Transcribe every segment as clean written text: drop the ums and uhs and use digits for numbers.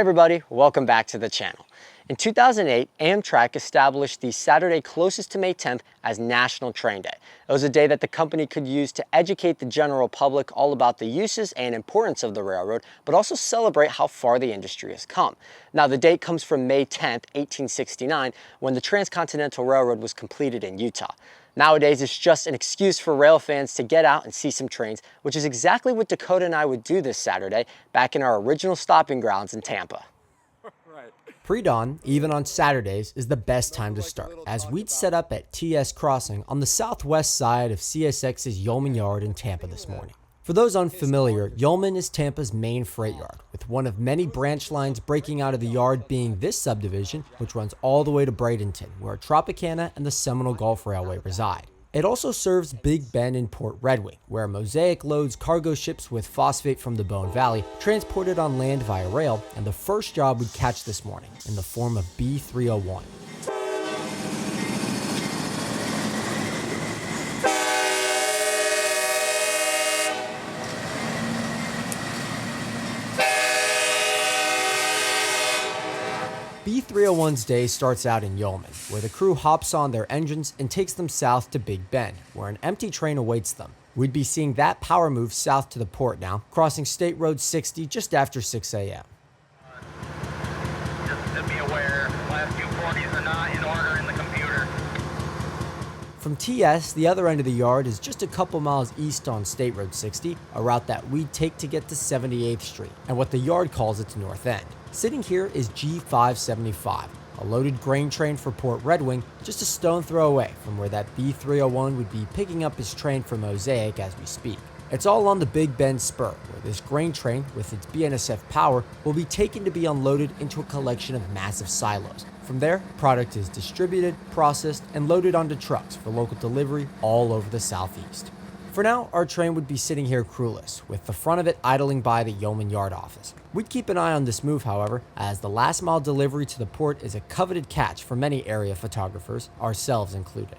everybody, welcome back to the channel. In 2008, Amtrak established the Saturday closest to May 10th as National Train Day. It was a day that the company could use to educate the general public all about the uses and importance of the railroad, but also celebrate how far the industry has come. Now, the date comes from May 10th, 1869, when the Transcontinental Railroad was completed in Utah. Nowadays, it's just an excuse for rail fans to get out and see some trains, which is exactly what Dakota and I would do this Saturday back in our original stopping grounds in Tampa. Pre-dawn, even on Saturdays, is the best time to start, as we'd set up at TS Crossing on the southwest side of CSX's Yeoman yard in Tampa this morning. For those unfamiliar, Yeoman is Tampa's main freight yard, with one of many branch lines breaking out of the yard being this subdivision, which runs all the way to Bradenton, where Tropicana and the Seminole Gulf Railway reside. It also serves Big Bend and Port Red Wing, where Mosaic loads cargo ships with phosphate from the Bone Valley, transported on land via rail, and the first job we'd catch this morning, in the form of B301. B301's day starts out in Yeoman, where the crew hops on their engines and takes them south to Big Bend, where an empty train awaits them. We'd be seeing that power move south to the port now, crossing State Road 60 just after 6 a.m. Just to be aware, last few 40s are not in order in the computer. From TS, the other end of the yard is just a couple miles east on State Road 60, a route that we'd take to get to 78th Street, and what the yard calls its north end. Sitting here is G575, a loaded grain train for Port Red Wing, just a stone throw away from where that B301 would be picking up his train from Mosaic as we speak. It's all on the Big Bend Spur, where this grain train, with its BNSF power, will be taken to be unloaded into a collection of massive silos. From there, product is distributed, processed, and loaded onto trucks for local delivery all over the southeast. For now, our train would be sitting here crewless, with the front of it idling by the Yeoman Yard office. We'd keep an eye on this move, however, as the last mile delivery to the port is a coveted catch for many area photographers, ourselves included.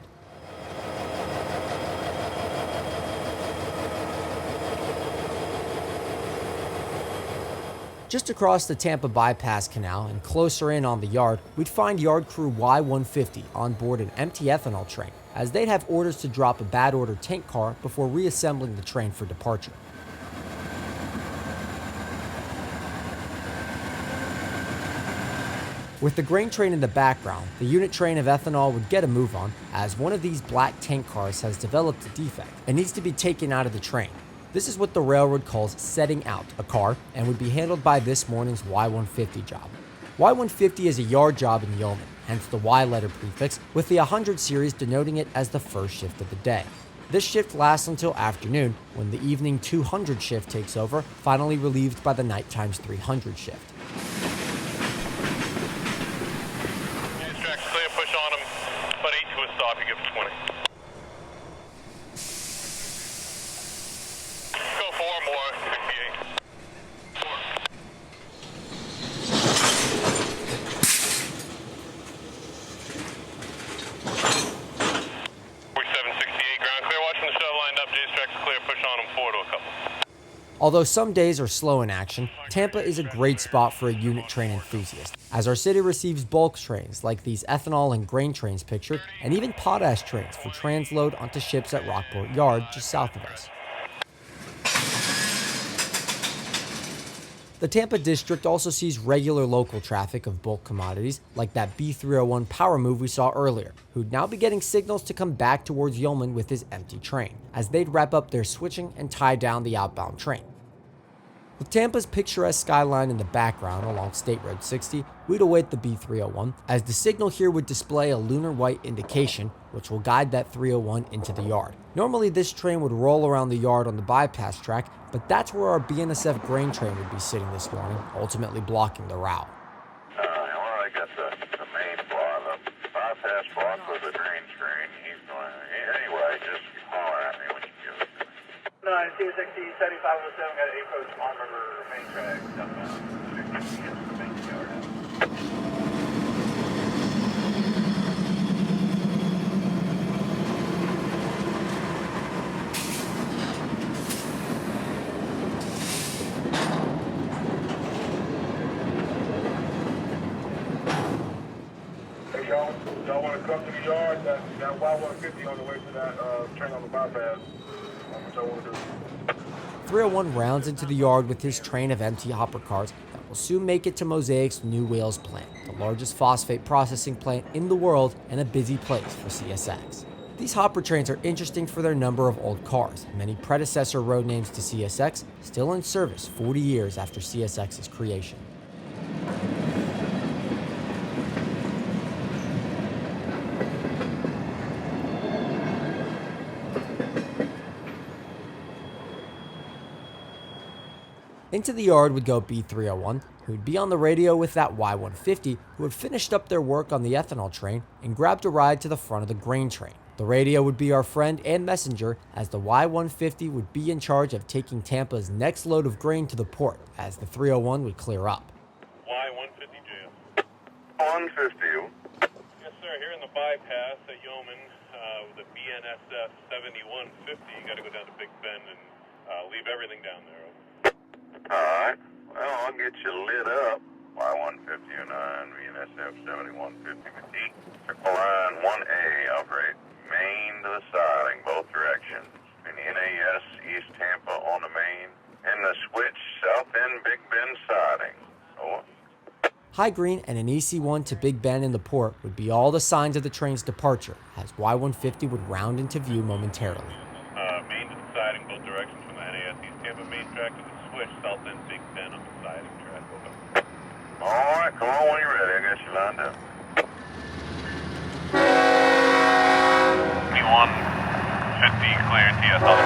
Just across the Tampa Bypass Canal and closer in on the yard, we'd find yard crew Y150 on board an empty ethanol train, as they'd have orders to drop a bad order tank car before reassembling the train for departure. With the grain train in the background, the unit train of ethanol would get a move on, as one of these black tank cars has developed a defect and needs to be taken out of the train. This is what the railroad calls setting out a car, and would be handled by this morning's Y150 job. Y150 is a yard job in Yeoman, hence the Y letter prefix, with the 100 series denoting it as the first shift of the day. This shift lasts until afternoon, when the evening 200 shift takes over, finally relieved by the night times 300 shift. Tracks clear, push on them, but 8 to a stop, you give 20. Go 4 more, 58. 4768, ground clear, watching the shuttle lined up, J's tracks clear, push on them, 4 to a couple. Although some days are slow in action, Tampa is a great spot for a unit train enthusiast, as our city receives bulk trains like these ethanol and grain trains pictured, and even potash trains for transload onto ships at Rockport Yard just south of us. The Tampa district also sees regular local traffic of bulk commodities like that B301 power move we saw earlier, who'd now be getting signals to come back towards Yeoman with his empty train, as they'd wrap up their switching and tie down the outbound train. With Tampa's picturesque skyline in the background along State Road 60, we'd await the B301, as the signal here would display a lunar white indication, which will guide that 301 into the yard. Normally this train would roll around the yard on the bypass track, but that's where our BNSF grain train would be sitting this morning, ultimately blocking the route. Well, I got the main block, the bypass block with the grain train. He's going, anyway, just holler at me when you give it to me. 260, 7507, got an approach on river main track, southbound. The main yard. Y'all want to come to the yard? That Y150 on the way to that train on the bypass. What y'all want to do? 301 rounds into the yard with his train of empty hopper cars that will soon make it to Mosaic's New Wales plant, the largest phosphate processing plant in the world and a busy place for CSX. These hopper trains are interesting for their number of old cars, many predecessor road names to CSX still in service 40 years after CSX's creation. Into the yard would go B301, who'd be on the radio with that Y150 who had finished up their work on the ethanol train and grabbed a ride to the front of the grain train. The radio would be our friend and messenger, as the Y150 would be in charge of taking Tampa's next load of grain to the port as the 301 would clear up. Y150 jail. 150. Yes, sir. Here in the bypass at Yeoman with the BNSF 7150. You got to go down to Big Bend and leave everything down there. Alright. Well, I'll get you lit up. Y159, VNSF 7150 Petite. Circle line 1A, operate main to the siding, both directions. And NAS East Tampa on the main. And the switch south end Big Bend siding. Over. High Green and an EC1 to Big Bend in the port would be all the signs of the train's departure, as Y150 would round into view momentarily. Main to the siding, both directions from the NAS East Tampa main track to the switch south end Big Bend on the siding track. Over. Alright, come on when you're ready. I got you lined up. B150 clear TSL.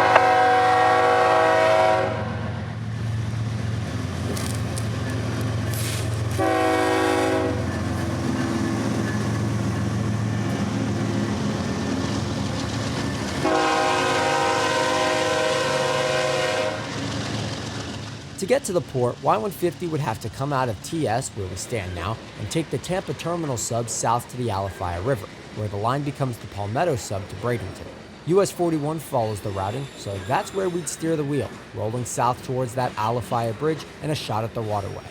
To get to the port, Y150 would have to come out of TS, where we stand now, and take the Tampa Terminal sub south to the Alafia River, where the line becomes the Palmetto sub to Bradenton. US 41 follows the routing, so that's where we'd steer the wheel, rolling south towards that Alafia bridge and a shot at the waterway.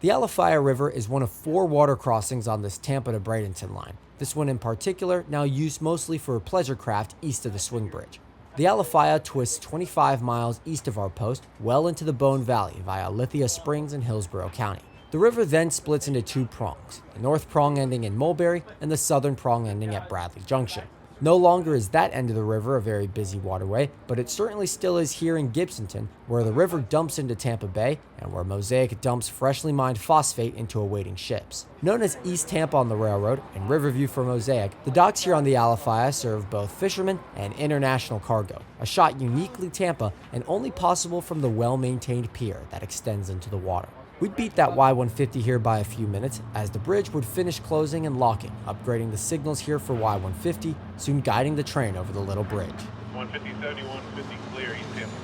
The Alafia River is one of 4 water crossings on this Tampa to Bradenton line. This one in particular, now used mostly for pleasure craft east of the swing bridge. The Alafia twists 25 miles east of our post, well into the Bone Valley via Lithia Springs in Hillsborough County. The river then splits into 2 prongs, the north prong ending in Mulberry and the southern prong ending at Bradley Junction. No longer is that end of the river a very busy waterway, but it certainly still is here in Gibsonton, where the river dumps into Tampa Bay and where Mosaic dumps freshly mined phosphate into awaiting ships. Known as East Tampa on the railroad and Riverview for Mosaic, the docks here on the Alafia serve both fishermen and international cargo, a shot uniquely Tampa and only possible from the well-maintained pier that extends into the water. We'd beat that Y150 here by a few minutes, as the bridge would finish closing and locking, upgrading the signals here for Y150, soon guiding the train over the little bridge. 150, 7150 clear East Tampa.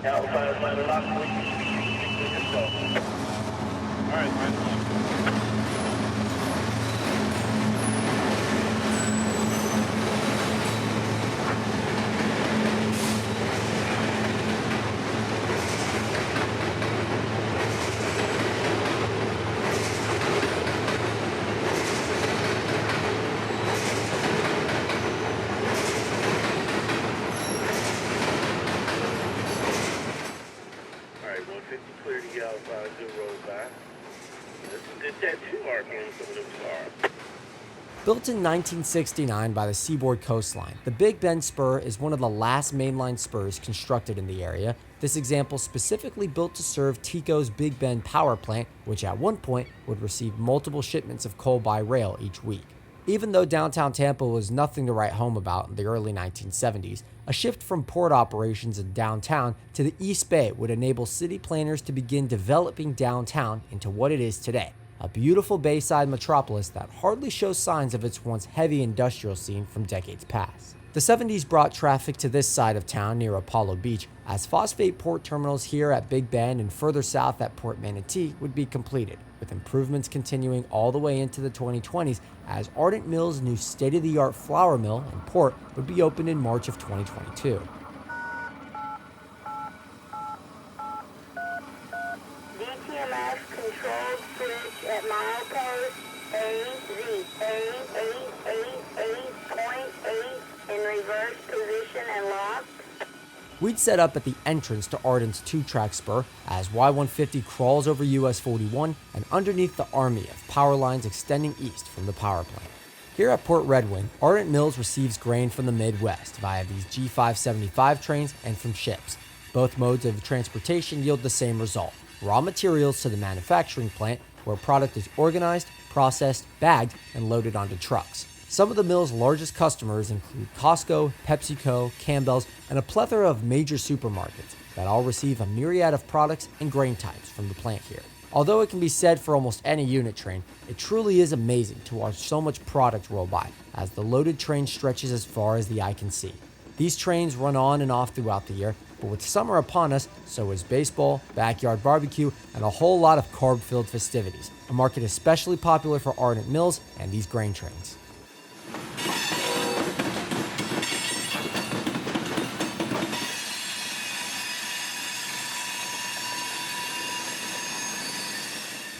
Alafia ladder lock. All right, right. Built in 1969 by the Seaboard Coastline, the Big Bend Spur is one of the last mainline spurs constructed in the area, this example specifically built to serve TECO's Big Bend power plant, which at one point would receive multiple shipments of coal by rail each week. Even though downtown Tampa was nothing to write home about in the early 1970s, a shift from port operations in downtown to the East Bay would enable city planners to begin developing downtown into what it is today. A beautiful bayside metropolis that hardly shows signs of its once heavy industrial scene from decades past. The 70s brought traffic to this side of town near Apollo Beach, as phosphate port terminals here at Big Bend and further south at Port Manatee would be completed, with improvements continuing all the way into the 2020s as Ardent Mill's new state-of-the-art flour mill and port would be opened in March of 2022. Good clear EMF controlled switch at milepost AZ888.8 in reverse position and locked. We'd set up at the entrance to Ardent's 2-track spur as Y-150 crawls over US 41 and underneath the army of power lines extending east from the power plant. Here at Port Redwin, Ardent Mills receives grain from the Midwest via these G575 trains and from ships. Both modes of transportation yield the same result: raw materials to the manufacturing plant, where product is organized, processed, bagged, and loaded onto trucks. Some of the mill's largest customers include Costco, PepsiCo, Campbell's, and a plethora of major supermarkets that all receive a myriad of products and grain types from the plant here. Although it can be said for almost any unit train, it truly is amazing to watch so much product roll by as the loaded train stretches as far as the eye can see. These trains run on and off throughout the year, but with summer upon us, so is baseball, backyard barbecue, and a whole lot of carb-filled festivities, a market especially popular for Ardent Mills and these grain trains.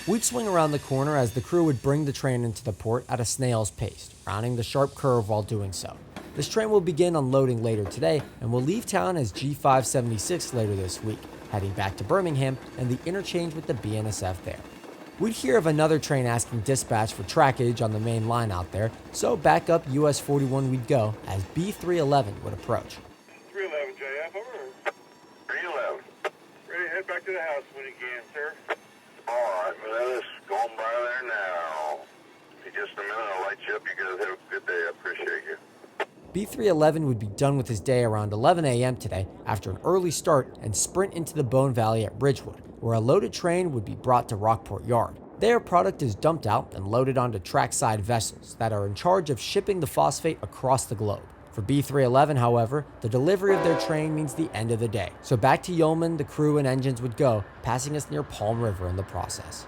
We'd swing around the corner as the crew would bring the train into the port at a snail's pace, rounding the sharp curve while doing so. This train will begin unloading later today and will leave town as G576 later this week, heading back to Birmingham and the interchange with the BNSF there. We'd hear of another train asking dispatch for trackage on the main line out there, so back up US 41 we'd go as B311 would approach. 311 JF, over. 311. Ready to head back to the house when you can, sir. All right, Melis, going by there now. In just a minute, I'll light you up. You guys have a good day. I appreciate you. B311 would be done with his day around 11 a.m. today after an early start and sprint into the Bone Valley at Ridgewood, where a loaded train would be brought to Rockport Yard. There, product is dumped out and loaded onto trackside vessels that are in charge of shipping the phosphate across the globe. For B311, however, the delivery of their train means the end of the day. So back to Yeoman, the crew and engines would go, passing us near Palm River in the process.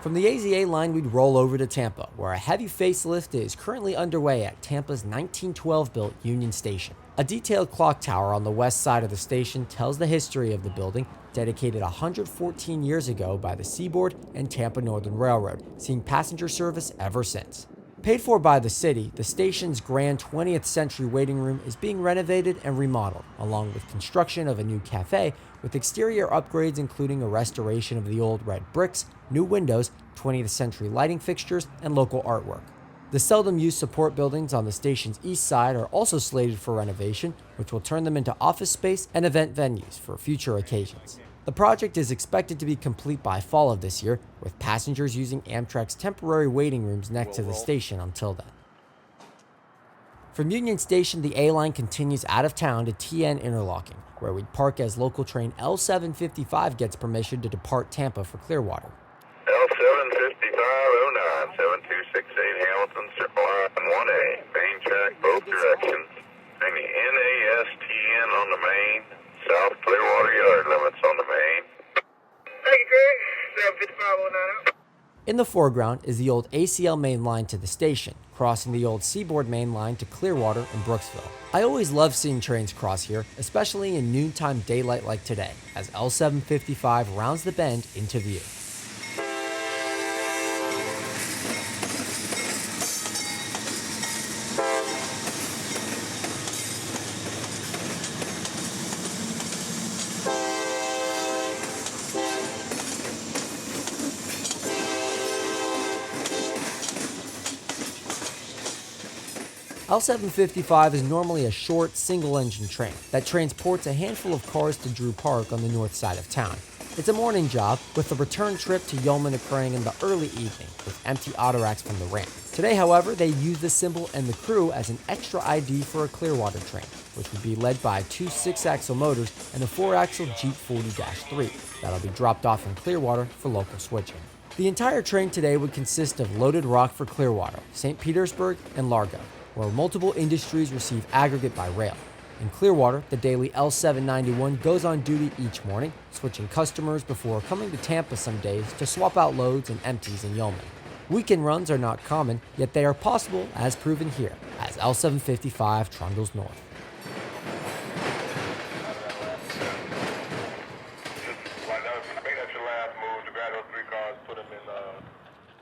From the AZA line, we'd roll over to Tampa, where a heavy facelift is currently underway at Tampa's 1912-built Union Station. A detailed clock tower on the west side of the station tells the history of the building, dedicated 114 years ago by the Seaboard and Tampa Northern Railroad, seeing passenger service ever since. Paid for by the city, the station's grand 20th century waiting room is being renovated and remodeled, along with construction of a new cafe, with exterior upgrades including a restoration of the old red bricks, new windows, 20th century lighting fixtures, and local artwork. The seldom used support buildings on the station's east side are also slated for renovation, which will turn them into office space and event venues for future occasions. The project is expected to be complete by fall of this year, with passengers using Amtrak's temporary waiting rooms next to the station until then. From Union Station, the A-Line continues out of town to TN Interlocking, where we'd park as local train L755 gets permission to depart Tampa for Clearwater. L75509, 7268 Hamilton, Circle Line 1A, main track, both directions. Bring the NASTN on the main, South Clearwater Yard limits on the main. Thank you, Craig. 75509. In the foreground is the old ACL main line to the station, crossing the old Seaboard main line to Clearwater and Brooksville. I always love seeing trains cross here, especially in noontime daylight like today, as L755 rounds the bend into view. L755 is normally a short, single-engine train that transports a handful of cars to Drew Park on the north side of town. It's a morning job, with the return trip to Yeoman occurring in the early evening with empty auto racks from the ramp. Today, however, they use the symbol and the crew as an extra ID for a Clearwater train, which would be led by 2 6-axle motors and a 4-axle Jeep 40-3 that'll be dropped off in Clearwater for local switching. The entire train today would consist of loaded rock for Clearwater, St. Petersburg, and Largo, where multiple industries receive aggregate by rail. In Clearwater, the daily L791 goes on duty each morning, switching customers before coming to Tampa some days to swap out loads and empties in Yeoman. Weekend runs are not common, yet they are possible as proven here, as L755 trundles north.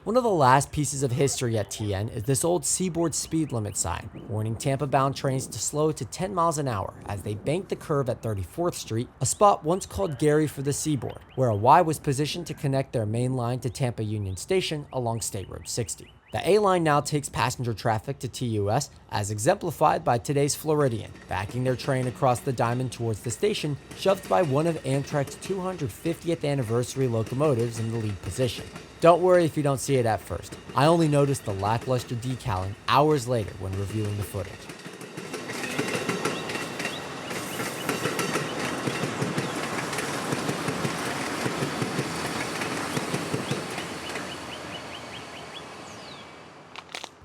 One of the last pieces of history at TN is this old seaboard speed limit sign, warning Tampa-bound trains to slow to 10 miles an hour as they bank the curve at 34th Street, a spot once called Gary for the seaboard, where a Y was positioned to connect their main line to Tampa Union Station along State Road 60. The A line now takes passenger traffic to TUS, as exemplified by today's Floridian, backing their train across the diamond towards the station, shoved by one of Amtrak's 250th anniversary locomotives in the lead position. Don't worry if you don't see it at first. I only noticed the lackluster decaling hours later when reviewing the footage.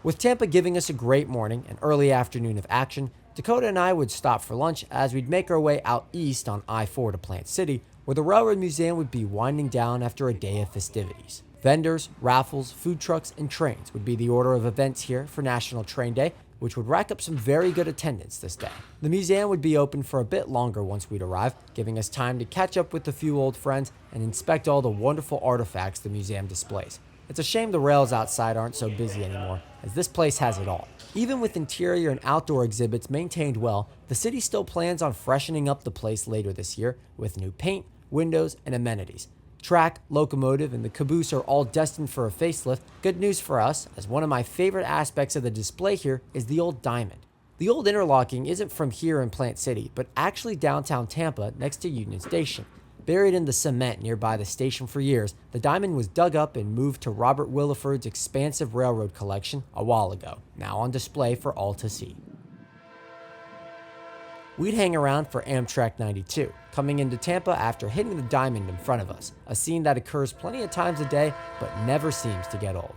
With Tampa giving us a great morning and early afternoon of action, Dakota and I would stop for lunch as we'd make our way out east on I-4 to Plant City, where the Railroad Museum would be winding down after a day of festivities. Vendors, raffles, food trucks, and trains would be the order of events here for National Train Day, which would rack up some very good attendance this day. The museum would be open for a bit longer once we'd arrive, giving us time to catch up with a few old friends and inspect all the wonderful artifacts the museum displays. It's a shame the rails outside aren't so busy anymore, as this place has it all. Even with interior and outdoor exhibits maintained well, the city still plans on freshening up the place later this year with new paint, windows, and amenities. Track, locomotive, and the caboose are all destined for a facelift. Good news for us, as one of my favorite aspects of the display here is the old diamond. The old interlocking isn't from here in Plant City, but actually downtown Tampa next to Union Station. Buried in the cement nearby the station for years, the diamond was dug up and moved to Robert Williford's expansive railroad collection a while ago, now on display for all to see. We'd hang around for Amtrak 92, coming into Tampa after hitting the diamond in front of us, a scene that occurs plenty of times a day, but never seems to get old.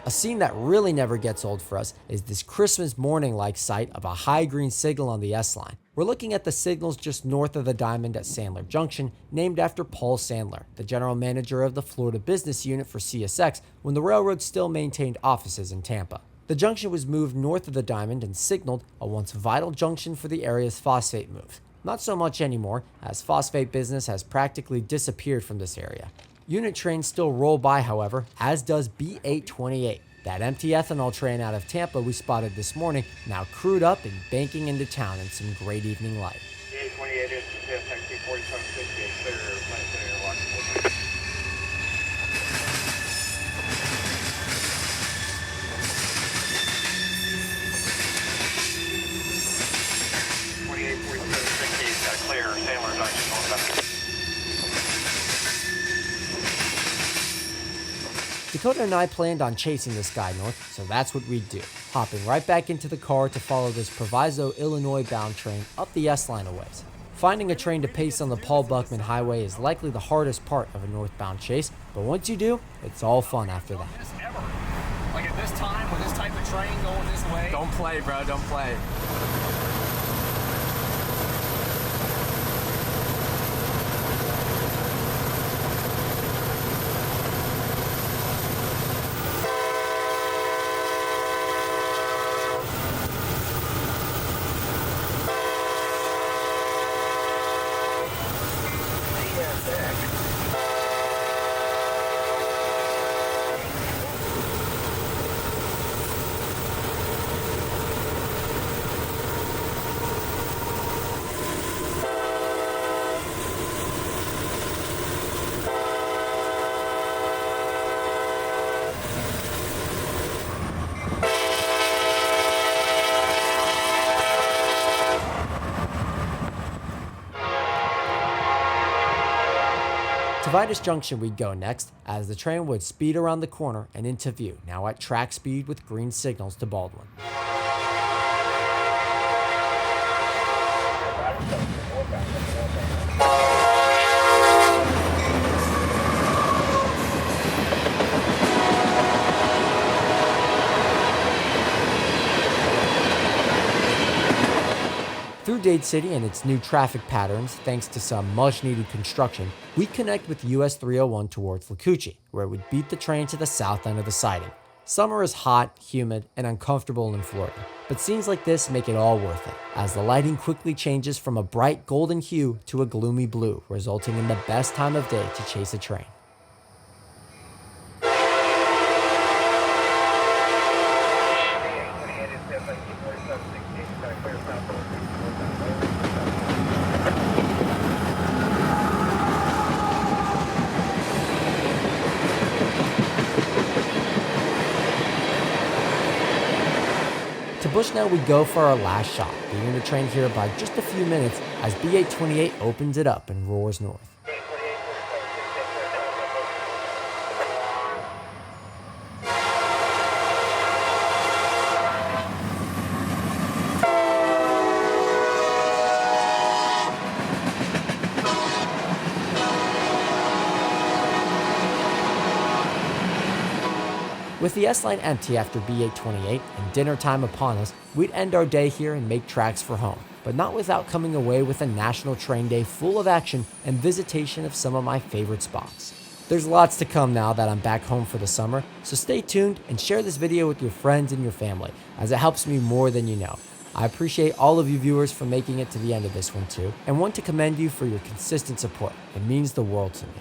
A scene that really never gets old for us is this Christmas morning-like sight of a high green signal on the S-line. We're looking at the signals just north of the diamond at Sandler Junction, named after Paul Sandler, the general manager of the Florida business unit for CSX when the railroad still maintained offices in Tampa. The junction was moved north of the diamond and signaled a once vital junction for the area's phosphate move. Not so much anymore, as phosphate business has practically disappeared from this area. Unit trains still roll by, however, as does B828, that empty ethanol train out of Tampa we spotted this morning, now crewed up and banking into town in some great evening light. B828 is taxi 4768, clear Plant City interlocking. 284768, clear Sandler Junction. Dakota and I planned on chasing this guy north, so that's what we'd do, hopping right back into the car to follow this Proviso, Illinois-bound train up the S-line a ways. Finding a train to pace on the Paul Buckman Highway is likely the hardest part of a northbound chase, but once you do, it's all fun after that. Like at this time, with this type of train going this way. Don't play, bro, don't play. To Vitus Junction we'd go next, as the train would speed around the corner and into view, now at track speed with green signals to Baldwin. Through Dade City and its new traffic patterns, thanks to some much-needed construction, we connect with US 301 towards Lacucci, where we'd beat the train to the south end of the siding. Summer is hot, humid, and uncomfortable in Florida, but scenes like this make it all worth it, as the lighting quickly changes from a bright golden hue to a gloomy blue, resulting in the best time of day to chase a train. To Bushnell we go for our last shot, leaving the train here by just a few minutes as B828 opens it up and roars north. With the S-Line empty after B828 and dinner time upon us, we'd end our day here and make tracks for home, but not without coming away with a National Train Day full of action and visitation of some of my favorite spots. There's lots to come now that I'm back home for the summer, so stay tuned and share this video with your friends and your family, as it helps me more than you know. I appreciate all of you viewers for making it to the end of this one too, and want to commend you for your consistent support. It means the world to me.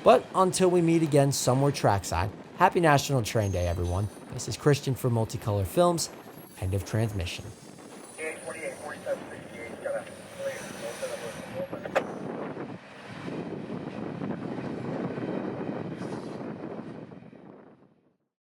But until we meet again somewhere trackside, happy National Train Day, everyone. This is Christian for Multicolor Films. End of transmission. 48, 47, 60.